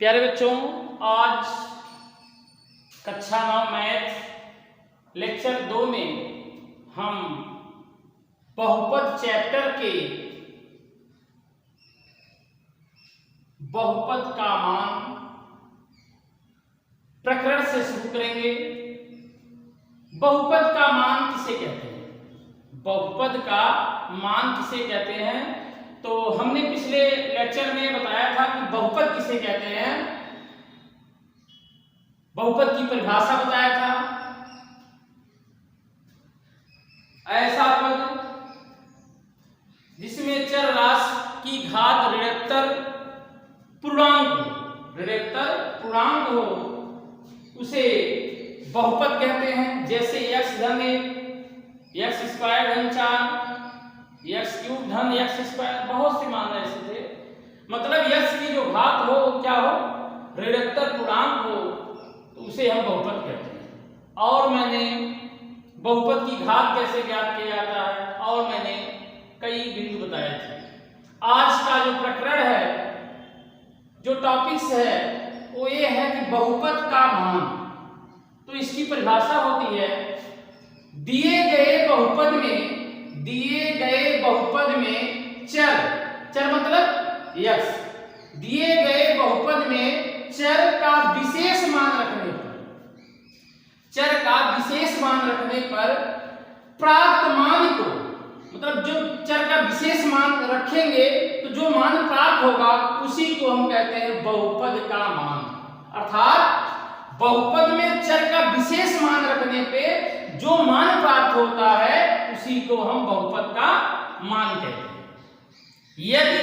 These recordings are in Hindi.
प्यारे बच्चों, आज कक्षा 9 मैथ लेक्चर 2 में हम बहुपद चैप्टर के बहुपद का मान प्रकरण से शुरू करेंगे। बहुपद का मान किसे कहते हैं? बहुपद का मान किसे कहते हैं? तो हमने पिछले लेक्चर में बताया था कि बहुपद किसे कहते हैं, बहुपद की परिभाषा बताया था। ऐसा पद जिसमें चर राशि की घात ऋणात्तर पूर्णांक हो उसे बहुपद कहते हैं। जैसे x धन 1, x स्क्वायर धन 4, x क्यूब धन x स्क्वायर, बहुत से मान ऐसे थे। मतलब x की जो घात हो क्या हो, ऋणात्तर पूर्णांक हो, तो उसे हम बहुपद कहते हैं। और मैंने बहुपद की घात कैसे ज्ञात किया जाता है और मैंने कई बिंदु बताए थे। आज का जो प्रकरण है, जो टॉपिक्स है, वो ये है कि बहुपद का मान। तो इसकी परिभाषा होती है, दिए गए बहुपद में चर मतलब x, दिए गए बहुपद में चर का विशेष मान रखने पर प्राप्त मान को, मतलब जो चर का विशेष मान रखेंगे तो जो मान प्राप्त होगा उसी को हम कहते हैं बहुपद का मान। अर्थात बहुपद में चर का विशेष मान रखने पे जो मान प्राप्त होता है उसी को हम बहुपद का मान कहते हैं। यदि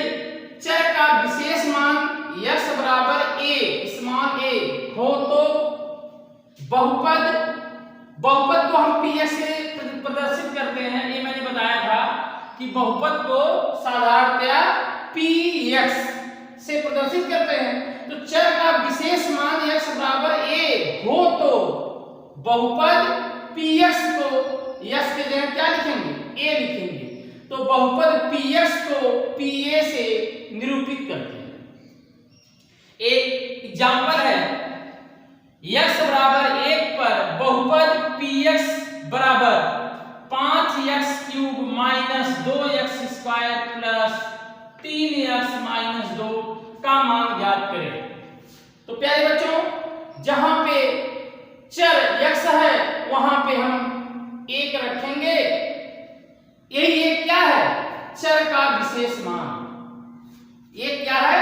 चर का विशेष मान x बराबर a, स्मॉल a हो तो बहुपद को हम px से प्रदर्शित करते हैं। ये मैंने बताया था कि बहुपद को साधारणतया px से प्रदर्शित करते हैं। तो चर का विशेष मान x बराबर a हो तो बहुपद px को x के जगह क्या लिखेंगे, a लिखेंगे। तो बहुपद px को pa से निरूपित करते हैं। एक एग्जांपल है, x बराबर 1 पर बहुपद px बराबर 5x cube minus 2x square plus 3x minus 2 का मान ज्ञात करें। तो प्यारे बच्चों, जहां पे चर x है वहां पे हम 1 रखेंगे। ये क्या है? चर का विशेष मान। ये क्या है?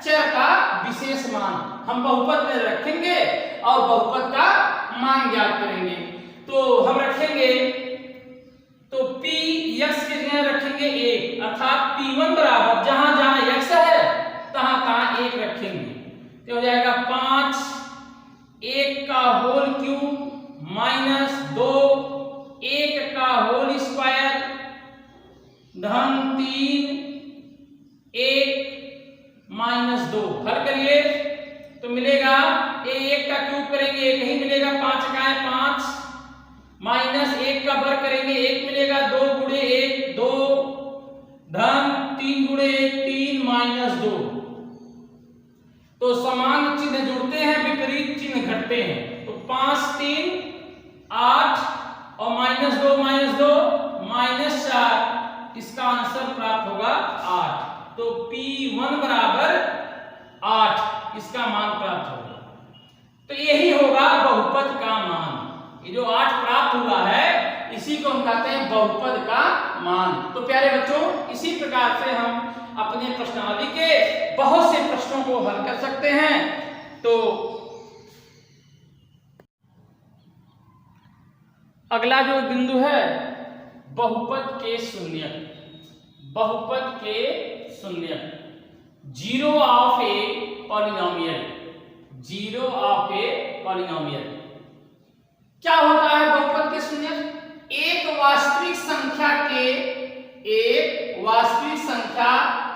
चर का विशेष मान हम बहुपद में रखेंगे और बहुपद का मान ज्ञात करेंगे। तो हम रखेंगे, तो px के जगह रखेंगे 1, अर्थात p1 बराबर जहां जहां x है तहां 1 रखेंगे। तो हो जाएगा 5 1 का होल क्यूब माइनस 2 1 का होल स्क्वायर धन 3 1 माइनस 2। हल करिए तो मिलेगा, 1 का क्यूब करेंगे 1 ही मिलेगा, 5 का है 5, माइनस 1 का वर्ग करेंगे 1 मिलेगा, 2 गुणे 1 2 धन 3 गुणे 1 3 माइनस 2। तो समान चिन्ह जुड़ते हैं, विपरीत चिन्ह घटते हैं। तो 5 3 8 और माइनस 2 माइनस 4, इसका आंसर प्राप्त होगा 8। तो p1 बराबर 8, इसका मान प्राप्त होगा। तो यही होगा बहुपद का मान। ये जो 8 प्राप्त हुआ है इसी को हम कहते हैं बहुपद का मान। तो प्यारे बच्चों, इसी प्रकार से हम अपने प्रश्नावली के बहुत से प्रश्नों को हल कर सकते हैं। तो अगला जो बिंदु है, बहुपद के शून्यक। Zero of a polynomial. क्या होता है बहुपद के शून्यक? एक वास्तविक संख्या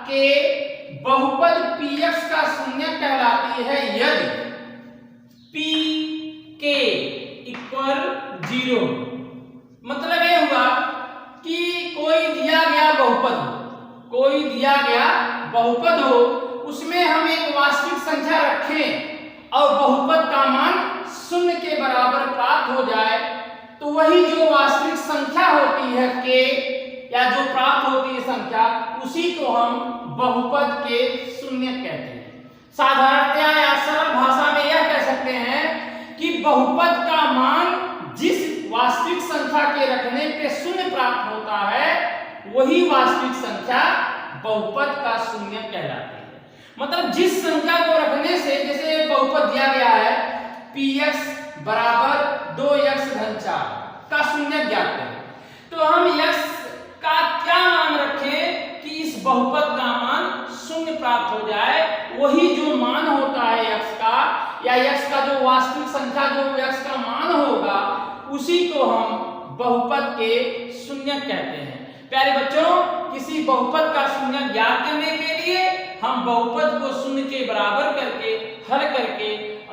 के बहुपद px का शून्यक कहलाती है यदि pk इक्वल 0। मतलब ये हुआ कि कोई दिया गया बहुपद हो, उसमें हम एक वास्तविक संख्या रखें और बहुपद का मान शून्य के बराबर प्राप्त हो जाए, तो वही जो वास्तविक संख्या होती है के, या जो प्राप्त होती है संख्या, उसी को हम बहुपद के शून्य कहते हैं। साधारणतया या सरल भाषा में यह कह सकते हैं कि बहुपद का मान जिस वास्तविक संख्या के रखने पे शून्य प्राप्त होता है, वही वास्तविक संख्या बहुपद का शून्य कहलाती है। मतलब जिस संख्या को रखने से, जैसे बहुपद दिया गया है px बराबर 2x धन 4 का शून्य ज्ञात करें, तो हम x का क्या मान रखें कि इस बहुपद का मान शून्य प्राप्त हो जाए। वही जो मान होता है x का, या x का जो वास्तविक संख्या जो x का मान होगा, उसी को हम बहुपद के शून्य कहते हैं। प्यारे बच्चों, किसी बहुपद का शून्य ज्ञात करने के लिए हम बहुपद को शून्य के बराबर करके हल करके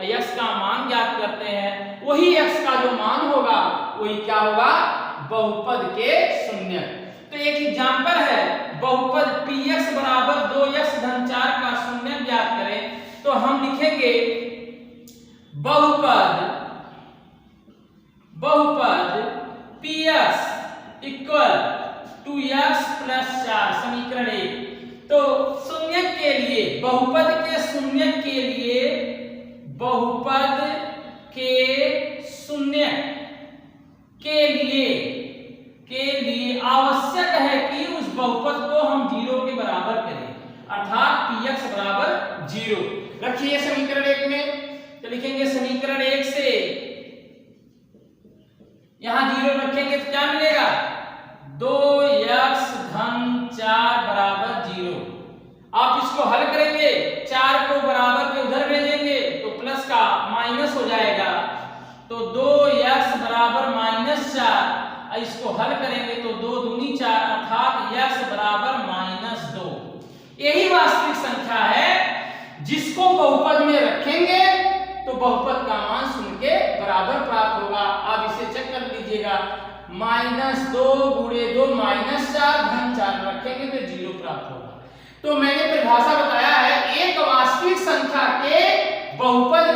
x का मान ज्ञात करते हैं। वही x का जो मान होगा वही क्या होगा, बहुपद के शून्य। तो एक एग्जांपल है, बहुपद px बराबर 2x धन 4 का शून्य ज्ञात करें, तो हम लिखेंगे बहुपद px इक्वल 2x प्लस 4, समीकरण 1। तो शून्य के लिए, बहुपद के शून्य के लिए, बहुपद के शून्य के लिए आवश्यक है कि उस बहुपद को हम 0 के बराबर करें, अर्थात px बराबर 0 रखिए समीकरण 1 में। तो लिखेंगे समीकरण 1 से यहां 0 रखेंगे तो क्या मिलेगा, 2x धन 4 बराबर 0। आप इसको हल करेंगे, 4 को बराबर के उधर भेजेंगे तो प्लस का माइनस हो जाएगा, तो 2x बराबर -4। इसको हल करेंगे तो 2 दूनी 4, अर्थात x बराबर -2। यही वास्तविक संख्या है जिसको बहुपद में रखेंगे तो बहुपद का मान शून्य के बराबर प्राप्त होगा। आप इसे चेक कर लीजिएगा, -2 गुणे 2 -4 धन 4 रखेंगे तो 0 प्राप्त होगा। तो मैंने परिभाषा बताया है, एक वास्तविक संख्या के बहुपद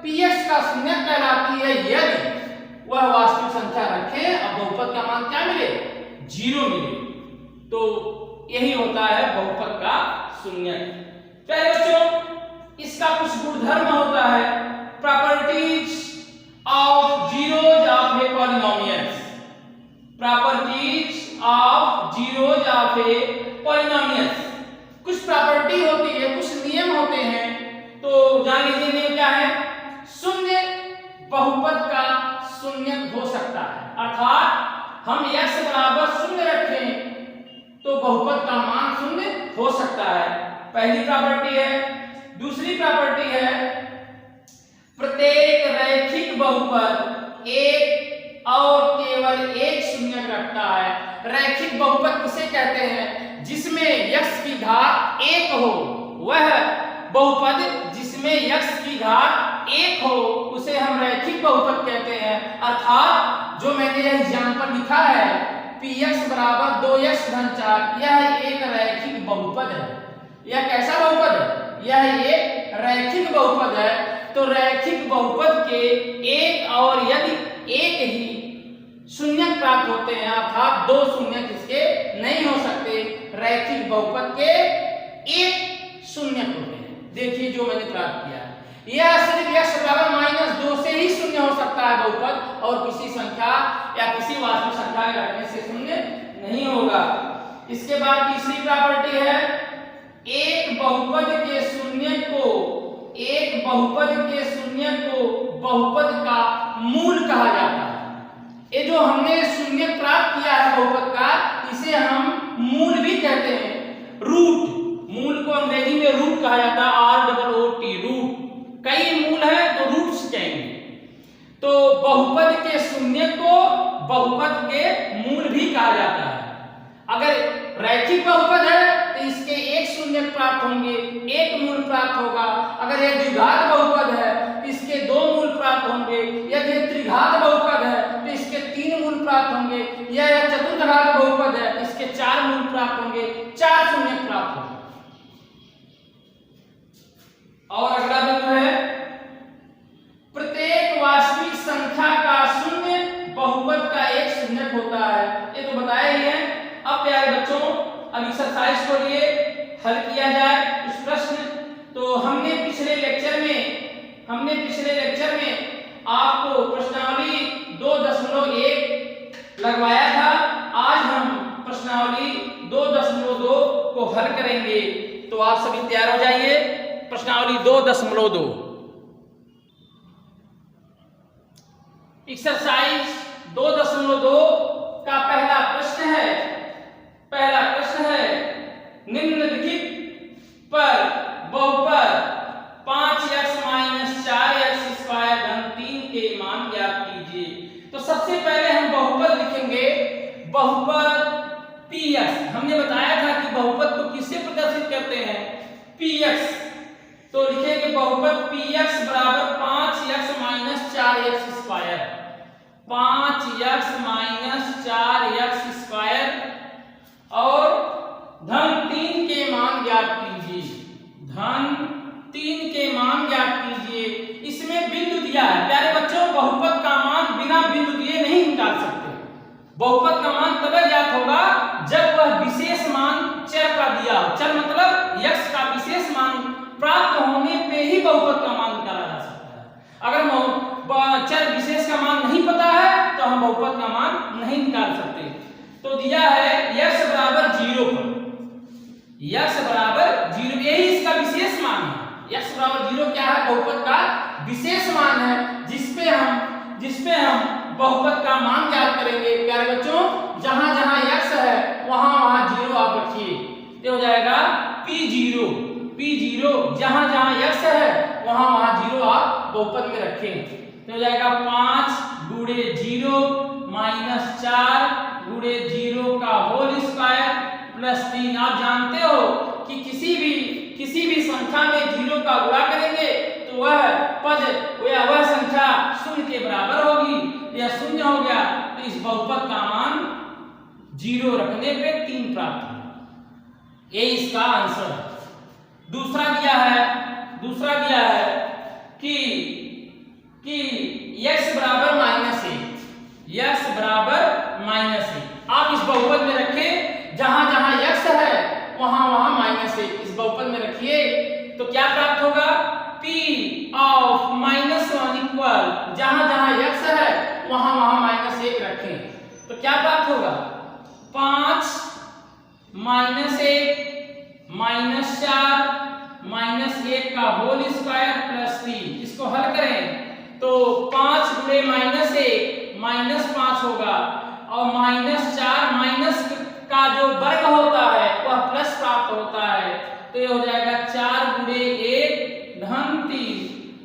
px का शून्य कहलाती है यदि वह वास्तविक संख्या रखें और बहुपद का मान क्या मिले, 0 मिले। तो यही होता है बहुपद का शून्य। पहले बच्चों, इसका कुछ गुणधर्म होता है, properties of zeros of A polynomials. Properties of zeros of A polynomials, कुछ प्रॉपर्टी होती है, कुछ नियम होते हैं। तो जान लीजिए नियम क्या है, शून्य बहुपद का शून्य हो सकता है, अर्थात हम x बराबर 0 रखें तो बहुपद का मान शून्य हो सकता है, पहली प्रॉपर्टी है। दूसरी प्रॉपर्टी है, प्रत्येक रैखिक बहुपद एक और केवल एक शून्य रखता है। रैखिक बहुपद किसे कहते हैं, जिसमें x की घात 1 हो, वह बहुपद जिसमें x की घात 1 हो उसे हम रैखिक बहुपद कहते हैं। अर्थात जो मैंने यह एग्जांपल लिखा है px बराबर 2x धन 4, यह एक रैखिक बहुपद है। यह कैसा बहुपद है, यह एक रैखिक बहुपद है। तो रैखिक बहुपद के एक और यदि एक ही शून्य प्राप्त होते हैं, अर्थात 2 शून्य किसके नहीं हो सकते, रैखिक बहुपद के एक शून्य होते हैं। देखिए जो मैंने प्राप्त किया है, यह सिर्फ x बराबर -2 से ही शून्य हो सकता है बहुपद, और किसी संख्या या किसी वास्तविक संख्या के रखने से शून्य नहीं होगा। इसके बाद तीसरी प्रॉपर्टी है, एक बहुपद के शून्य को बहुपद का मूल कहा जाता है। ये जो हमने शून्य प्राप्त किया है बहुपद का, इसे हम मूल भी कहते हैं, रूट। मूल को अंग्रेजी में रूट कहा जाता है, ROOT, रूट। कई मूल है तो रूट्स कहेंगे। तो बहुपद के शून्य को बहुपद के मूल भी कहा जाता है। अगर रैखिक बहुपद है तो इसके एक शून्य प्राप्त होंगे, एक मूल प्राप्त होगा। अगर यह द्विघात बहुपद है तो इसके 2 मूल प्राप्त होंगे। यदि त्रिघात बहुपद है तो इसके 3 मूल प्राप्त होंगे। यह चतुर्घात बहुपद है, इसके 4 मूल प्राप्त होंगे, 4 शून्य प्राप्त होंगे। और अगला बिंदु है प्रत्येक वास्तविक संख्या का शून्य बहुपद का एक शून्यक होता है। ये तो बताया ही है। अब प्यारे बच्चों, अब एक्सरसाइज को लिए हल किया जाए इस प्रश्न। तो हमने पिछले लेक्चर में आपको प्रश्नावली 2.1 लगवाया था। आज हम प्रश्नावली 2.2 को हल करेंगे। तो आप सभी तैयार हो जाइए। प्रश्नावली 2.2 एक्सरसाइज 2.2 का पहला प्रश्न है निम्नलिखित पर बहुपद 5x - 4x² घन 3 के मान ज्ञात कीजिए। तो सबसे पहले हम बहुपद लिखेंगे। बहुपद px, हमने बताया था कि बहुपद को किससे प्रदर्शित करते हैं, px। तो लिखेंगे बहुपद px बराबर 5x - 4x², 5x - 4x² और धन 3 के मान ज्ञात कीजिए। धन 3 के मान ज्ञात कीजिए। इसमें बिंदु दिया है। प्यारे बच्चों, बहुपद का मान बिना बिंदु दिए नहीं निकाल सकते। बहुपद का मान तब ज्ञात होगा जब वह विशेष मान चर का दिया हो। चर मतलब x का विशेष मान प्राप्त होने पे ही बहुपद का मान निकाला जा सकता है। अगर चर विशेष का मान नहीं पता है तो हम बहुपद का मान नहीं निकाल सकते। तो दिया है x बराबर 0 पर, x बराबर 0, यही इसका विशेष मान है। x बराबर 0 क्या है, बहुपद का विशेष मान है, जिसपे हम बहुपद का मान ज्ञात करेंगे। प्यारे बच्चों, जहां जहां x है वहां 0 आप रखिए। ये हो जाएगा p0, जहां जहां x है वहां 0 आप बहुपद में रखें। तो हो जाएगा 5 × 0 - 4 × 0 का होल स्क्वायर प्लस 3। आप जानते हो कि किसी भी संख्या में 0 का गुणा करेंगे तो वह संख्या शून्य के बराबर होगी। यह शून्य हो गया तो इस बहुपद का मान 0 रखने पे 3 प्राप्त होगा। ये इसका आंसर है। दूसरा दिया है कि x बराबर -1, x बराबर -1। आप इस बहुपद में रखें, जहां जहां x है वहां -1 इस बहुपद में रखिए। तो क्या प्राप्त होगा, p of -1 इक्वल, जहां जहां x है वहां -1 रखें। तो क्या प्राप्त होगा, 5 - 1 - 4 -1 का होल स्क्वायर प्लस 3। इसको हल करें तो 5 × -1 -5 होगा और -4 माइनस का जो वर्ग होता है वह प्लस प्राप्त होता है। तो ये हो जाएगा 4 × 1 धन 3।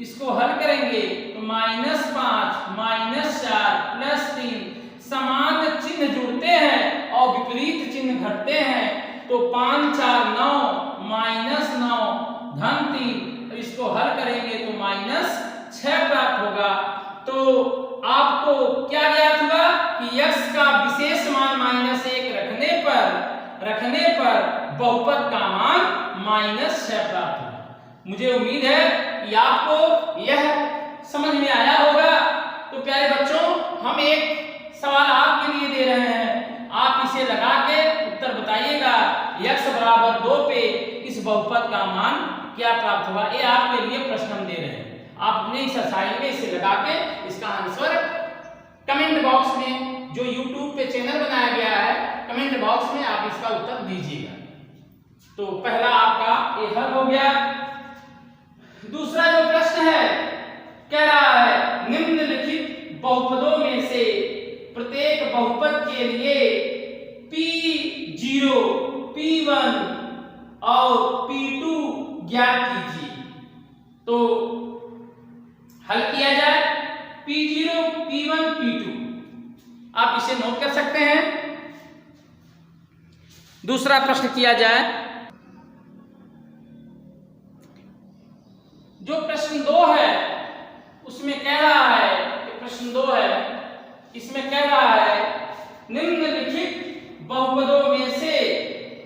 इसको हल करेंगे तो -5 -4 प्लस 3 समान चिन्ह जुड़ते हैं और विपरीत चिन्ह घटते हैं। तो 5 × 4 = 9 -9 धन 3। इसको हल करेंगे तो -6 प्राप्त होगा। तो आपको क्या ज्ञात हुआ कि x का विशेष मान -1 रखने पर बहुपद का मान -6 प्राप्त होगा। मुझे उम्मीद है कि आपको यह समझ में आया होगा। तो प्यारे बच्चों, हम एक सवाल आपके लिए दे रहे हैं, आप इसे लगा के उत्तर बताइएगा। x बराबर 2 पे इस बहुपद का मान क्या प्राप्त हुआ, ये आपके लिए प्रश्न हम दे रहे हैं। आप अपने एक्सरसाइज में इसे लगा के इसका आंसर कमेंट बॉक्स में, जो YouTube पे चैनल बनाया गया है, कमेंट बॉक्स में आप इसका उत्तर दीजिएगा। तो पहला आपका ये हल हो गया। दूसरा जो प्रश्न है कह रहा है निम्नलिखित बहुपदों में से प्रत्येक बहुपद के लिए P0, P1 और P2 ज्ञात कीजिए। तो हल किया जाए P0, P1, P2। आप इसे नोट कर सकते हैं। दूसरा प्रश्न किया जाए। जो प्रश्न 2 है उसमें कह रहा है कि प्रश्न 2 है, इसमें कह रहा है निम्नलिखित बहुपदों में से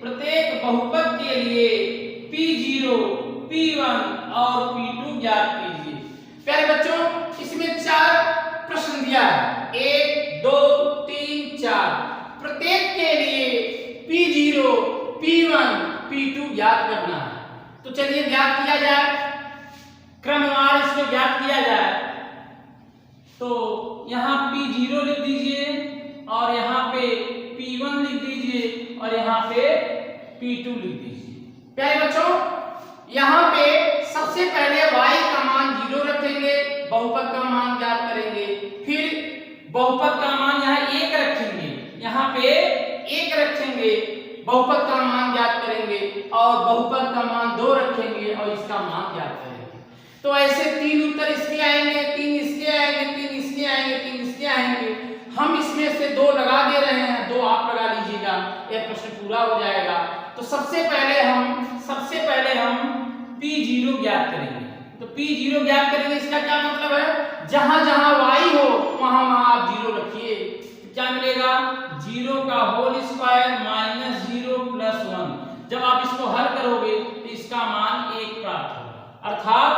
प्रत्येक बहुपद के लिए P0, P1 और P2 ज्ञात कीजिए। प्यारे बच्चों, इसमें 4 प्रश्न दिया है, 1 2 3 4। प्रत्येक के लिए P0 P1 P2 ज्ञात करना है। तो चलिए ज्ञात किया जाए, क्रमवार इसको ज्ञात किया जाए। तो यहाँ P0 लिख दीजिए और यहाँ पे P1 लिख दीजिए और यहाँ पे P2 लिख दीजिए। प्यारे बच्चों, यहाँ पे सबसे पहले y का मान 0 रखेंगे, बहुपद का मान ज्ञात करेंगे। फिर बहुपद का मान यहाँ 1 रखेंगे, यहाँ पे 1 रखेंगे, बहुपद का मान ज्ञात करेंगे और बहुपद का मान 2 रखेंगे और इसका मान ज्ञात करेंगे। तो ऐसे 3 उत्तर इसके आएंगे, 3 इसके आएंगे, 3 इसके आएंगे, 3 इसके आएंगे। हम इसमें से 2 लगा दे रहे हैं, 2 आप लगा लीजिएगा, यह प्रश्न पूरा हो जाएगा। तो सबसे पहले हम P0 ज्ञात करेंगे। तो P0 ज्ञात करेंगे, इसका क्या मतलब है, जहां जहां y हो वहां वहां आप 0 रखिए। तो क्या मिलेगा, 0 का होल स्क्वायर माइनस 0 प्लस 1। जब आप इसको हल करोगे तो इसका मान 1 प्राप्त होगा, अर्थात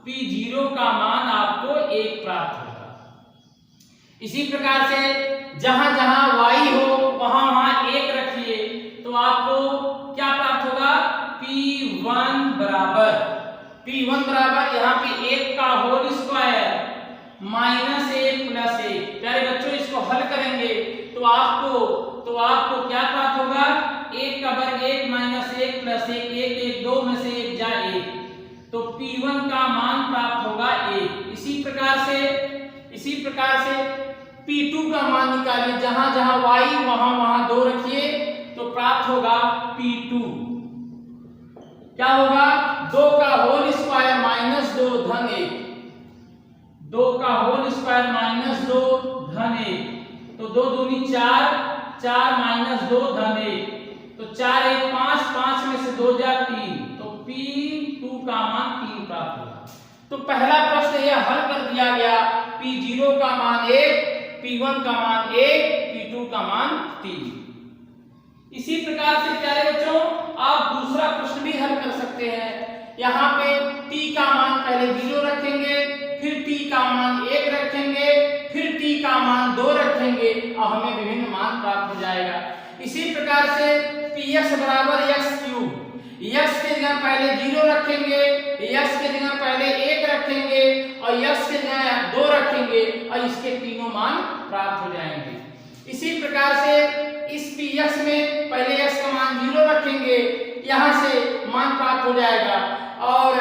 P0 का मान आपको 1 प्राप्त होगा। इसी प्रकार से जहां जहां y हो वहां वहां 1 रखिए, तो आपको क्या प्राप्त होगा, P1 बराबर यहाँ पे 1 का होल स्क्वायर माइनस 1 प्लस 1। प्यारे बच्चों, इसको हल करेंगे तो आपको क्या प्राप्त होगा, 1 का वर्ग 1 माइनस 1 प्लस 1, 1 1 2 में से 1 जा 1, तो P1 का मान प्राप्त होगा 1। इसी प्रकार से P2 का मान निकालिए, जहां जहां y वहां वहां 2 रखिए, तो प्राप्त होगा P2। क्या होगा, 2 का होल स्क्वायर माइनस 2 धन 1, 2 का होल स्क्वायर माइनस 2 धन 1, तो 2 दूनी 4, 4 माइनस 2 धन 1, तो 4 1 5, 5 में से 2 जा 3, तो P2 का मान 3 प्राप्त होगा। तो पहला प्रश्न यह हल कर दिया गया, P0 का मान 1, P1 का मान 1, P2 का मान 3। इसी प्रकार से प्यारे बच्चों, आप दूसरा प्रश्न भी हल कर सकते हैं। यहाँ पे t का मान पहले 0 रखेंगे, फिर t का मान 1 रखेंगे, फिर t का मान 2 रखेंगे और हमें विभिन्न मान प्राप्त हो जाएगा। इसी प्रकार से px बराबर x क्यूब, x के जगह पहले 0 रखेंगे, x के जगह पहले 1 रखेंगे और x के जगह 2 रखेंगे और इसके तीनों मान प्राप्त हो जाएंगे। इसी प्रकार से इस px में पहले x का मान 0 रखेंगे, यहाँ से मान प्राप्त हो जाएगा और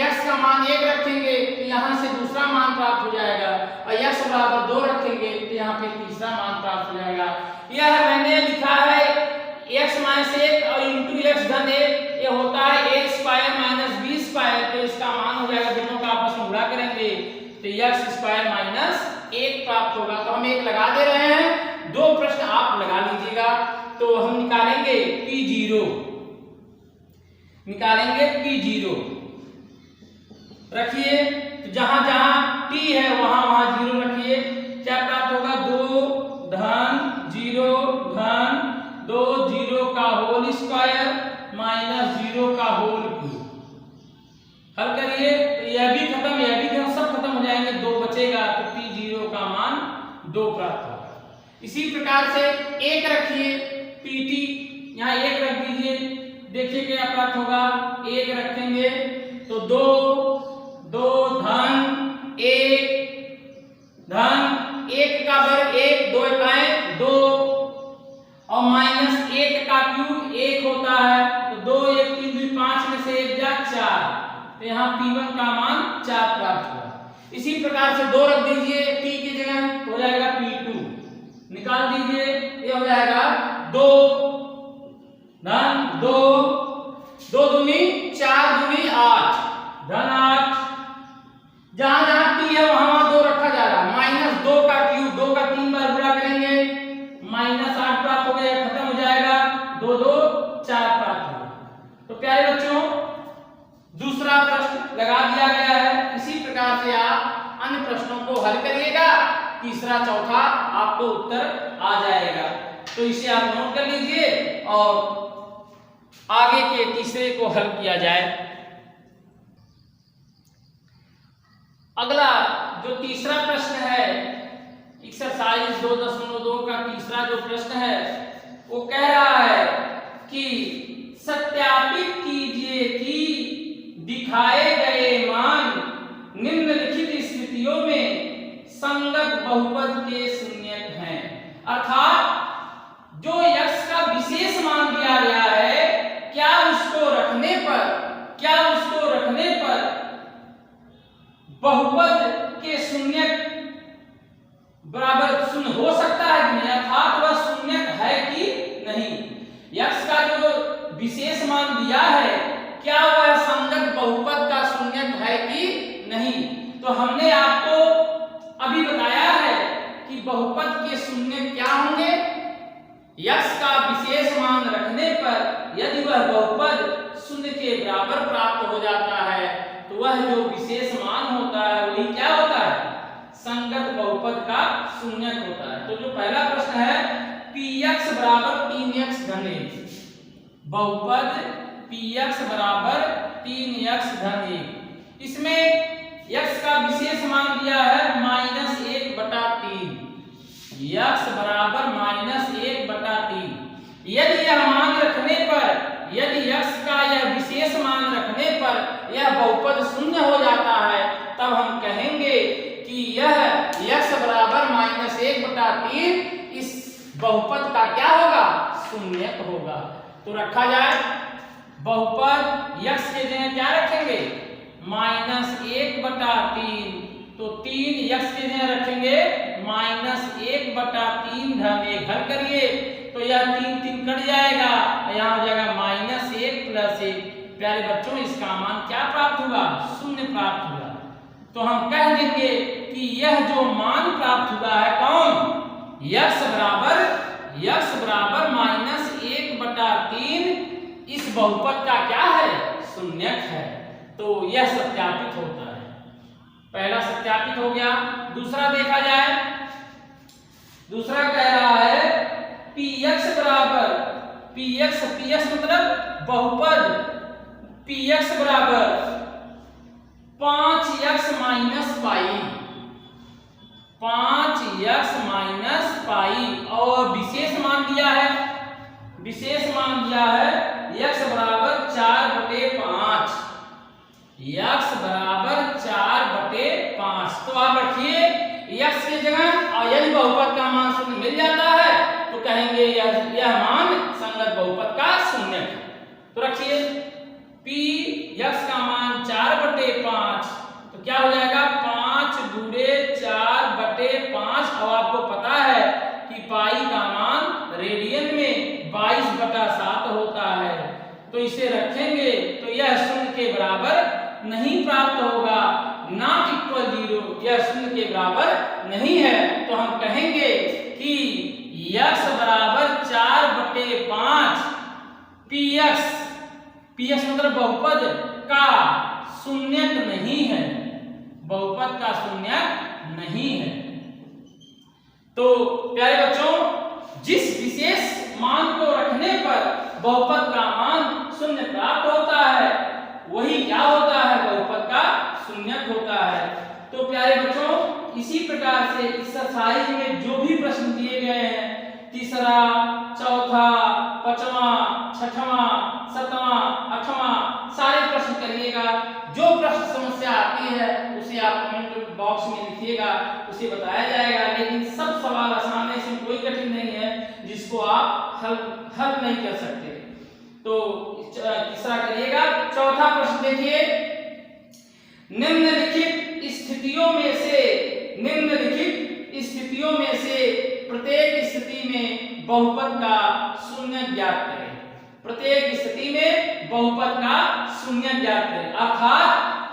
x का मान 1 रखेंगे तो यहाँ से दूसरा मान प्राप्त हो जाएगा और x बराबर 2 रखेंगे तो यहाँ पे तीसरा मान प्राप्त हो जाएगा। यह मैंने लिखा है x माइनस 1 और इंटू x धन 1, ये होता है a square minus b square, तो इसका मान हो जाएगा, दोनों का आपस में गुणा करेंगे तो x स्क्वायर माइनस 1 प्राप्त होगा। तो हम 1 लगा दे रहे हैं, 2 प्रश्न आप लगा लीजिएगा। तो हम निकालेंगे P0 रखिए, तो जहां जहां t है वहां वहां 0 रखिए। क्या प्राप्त होगा, 2 धन 0 धन 2, 0 का होल स्क्वायर माइनस 0 का होल क्यूब। हल करिए तो यह भी खत्म, यह भी खत्म, सब खत्म हो जाएंगे, 2 बचेगा, तो P0 का मान 2 प्राप्त होगा। इसी प्रकार से 1 रखिए, PT यहाँ 1 रख दीजिए, देखिए क्या प्राप्त होगा, 1 रखेंगे तो 2 धन 1 का वर्ग 1, 2 इकाएं 2 और माइनस 1 का क्यूब 1 होता है, तो 2 1 3 2 5 में से 1 जा 4, तो यहाँ P1 का मान 4 प्राप्त हुआ। इसी प्रकार से 2 रख दीजिए P की जगह, तो हो जाएगा P2, निकाल दीजिए, ये हो जाएगा 2 धन 2, 2 दूनी 4 दूनी 8 धन 8, जहां जहां t है वहां वहां 2 रखा जा रहा है, माइनस 2 का क्यूब, 2 का 3 बार गुणा करेंगे, माइनस 8 प्राप्त हो गया, खत्म हो जाएगा, 2 2 4 प्राप्त होगा। तो प्यारे बच्चों, दूसरा प्रश्न लगा दिया गया है। इसी प्रकार से आप अन्य प्रश्नों को हल करिएगा, तीसरा चौथा आपको उत्तर आ जाएगा। तो इसे आप नोट कर लीजिए और आगे के तीसरे को हल किया जाए। अगला जो तीसरा प्रश्न है एक्सरसाइज 2.2 का तीसरा जो प्रश्न है वो कह रहा है कि सत्यापित कीजिए कि दिखाए गए मान निम्नलिखित स्थितियों में संगत बहुपद के शून्यक हैं। अर्थात जो x का विशेष मान दिया गया है क्या उसको रखने पर बहुपद के शून्यक बराबर शून्य हो सकता है कि नहीं, अर्थात वह शून्यक है कि नहीं। x का जो विशेष मान दिया है क्या वह संगत बहुपद का शून्यक है कि नहीं। तो हमने आपको अभी बताया है कि बहुपद के शून्य क्या होंगे। x का विशेष मान रखने पर यदि वह बहुपद शून्य के बराबर प्राप्त हो जाता है तो वह जो विशेष मान होता है वही क्या होता है, संगत बहुपद का शून्यक होता है। तो जो पहला प्रश्न है px बराबर 3x धन 1, बहुपद px बराबर 3x धन 1, इसमें x का विशेष मान दिया है -1/3, x बराबर -1/3। यदि यह मान रखने पर, यदि x का यह विशेष मान रखने पर यह बहुपद शून्य हो जाता है तब हम कहेंगे कि यह x बराबर -1/3 इस बहुपद का क्या होगा, शून्यक होगा। तो रखा जाए बहुपद x के जगह क्या रखेंगे, -1/3, तो 3x के जगह रखेंगे -1/3 धन 1। हल करिए तो यह 3 कट जाएगा, यहाँ हो जाएगा -1 + 1। प्यारे बच्चों इसका मान क्या प्राप्त हुआ, शून्य प्राप्त हुआ। तो हम कह देंगे कि यह जो मान प्राप्त हुआ है कौन, x बराबर -1/3 इस बहुपद का क्या है, शून्यक है। तो यह सत्यापित होता है, पहला सत्यापित हो गया। दूसरा देखा जाए, दूसरा कह रहा है px बराबर px मतलब बहुपद px बराबर 5x - पाई, 5x - पाई, और विशेष मान दिया है, x बराबर 4/5, x बराबर 4/5। तो आप रखिए x की जगह, और यदि बहुपद का मान शून्य मिल जाता है तो कहेंगे यह मान संगत बहुपद का शून्य है। तो रखिए px का मान 4/5, तो क्या हो जाएगा 5 × 4/5। अब आपको पता है कि पाई का मान रेडियन में 22/7 होता है, तो इसे रखेंगे तो यह शून्य के बराबर नहीं प्राप्त होगा, नॉट इक्वल 0, यह शून्य के बराबर नहीं है। तो हम कहेंगे कि x बराबर 4/5 px मतलब बहुपद का शून्यक नहीं है, बहुपद का शून्यक नहीं है। तो प्यारे बच्चों जिस विशेष मान को रखने पर बहुपद का मान शून्य प्राप्त होता है वही क्या होता है, बहुपद का शून्यक होता है। तो प्यारे बच्चों इसी प्रकार से एक्सरसाइज में जो भी प्रश्न दिए गए हैं, तीसरा, चौथा, पांचवा, छठवां, सातवां, आठवां, सारे प्रश्न करिएगा। जो प्रश्न समस्या आती है उसे आप कमेंट बॉक्स में लिखिएगा, उसे बताया जाएगा। लेकिन सब सवाल आसान है, इसमें कोई कठिन नहीं है जिसको आप हल नहीं कर सकते। तो तीसरा करिएगा। चौथा प्रश्न देखिए, निम्नलिखित स्थितियों में से प्रत्येक स्थिति में बहुपद का शून्य ज्ञात करें। प्रत्येक स्थिति में बहुपद का शून्य ज्ञात करें, अर्थात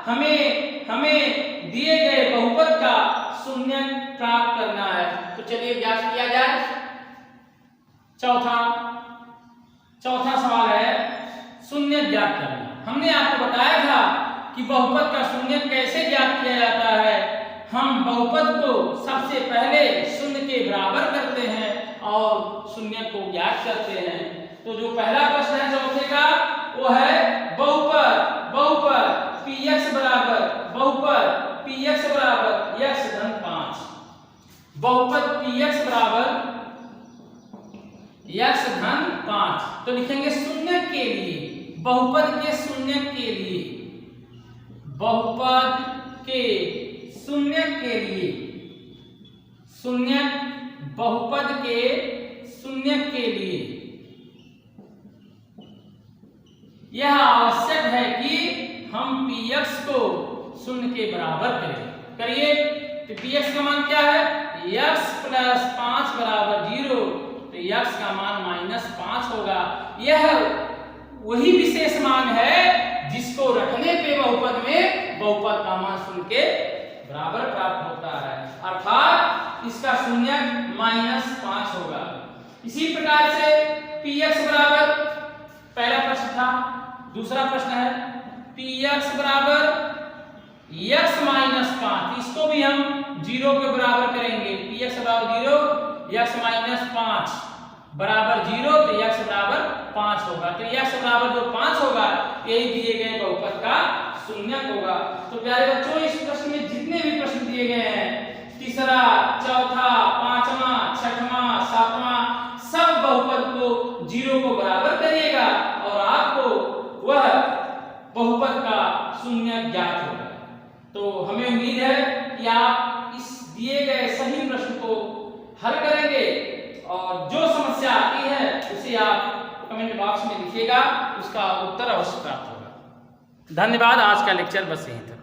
हमें दिए गए बहुपद का शून्य प्राप्त करना है। तो चलिए ज्ञात किया जाए। चौथा सवाल है शून्य ज्ञात करना। हमने आपको बताया था कि बहुपद का शून्य कैसे ज्ञात किया जाता है। हम बहुपद को सबसे पहले शून्य के बराबर करते हैं और शून्य को ज्ञात करते हैं। तो जो पहला प्रश्न है चौथे का वो है बहुपद px बराबर बहुपद px बराबर x धन 5, बहुपद px बराबर x धन 5, तो लिखेंगे शून्य के लिए, बहुपद के शून्य के लिए, बहुपद के शून्य के लिए, शून्य बहुपद के शून्य के लिए यह आवश्यक है कि हम px को शून्य के बराबर करें। करिए, तो px का मान क्या है? x प्लस 5 बराबर 0, तो x का मान -5 होगा। यह वही विशेष मान है जिसको रखने पे बहुपद में बहुपद का मान शून्य के बराबर प्राप्त होता है, अर्थात इसका शून्य -5 होगा। इसी प्रकार से px बराबर, पहला प्रश्न था, दूसरा प्रश्न है px बराबर x -5, इसको भी हम 0 के बराबर करेंगे। px बराबर 0, x -5 बराबर 0, तो x बराबर 5 होगा। तो x बराबर जो 5 होगा यही दिए गए बहुपद का शून्यक होगा। तो प्यारे बच्चों, इस प्रश्न में जितने भी प्रश्न दिए गए हैं, तीसरा, चौथा, पांचवा, छठवां, सातवां, सब बहुपद को 0 को बराबर करिएगा और आपको वह बहुपद का शून्य ज्ञात होगा। तो हमें उम्मीद है कि आप इस दिए गए सभी प्रश्न को हल करेंगे और जो समस्या आती है उसे आप कमेंट बॉक्स में लिखिएगा, उसका उत्तर अवश्य प्राप्त होगा। धन्यवाद। आज का लेक्चर बस यहीं तक।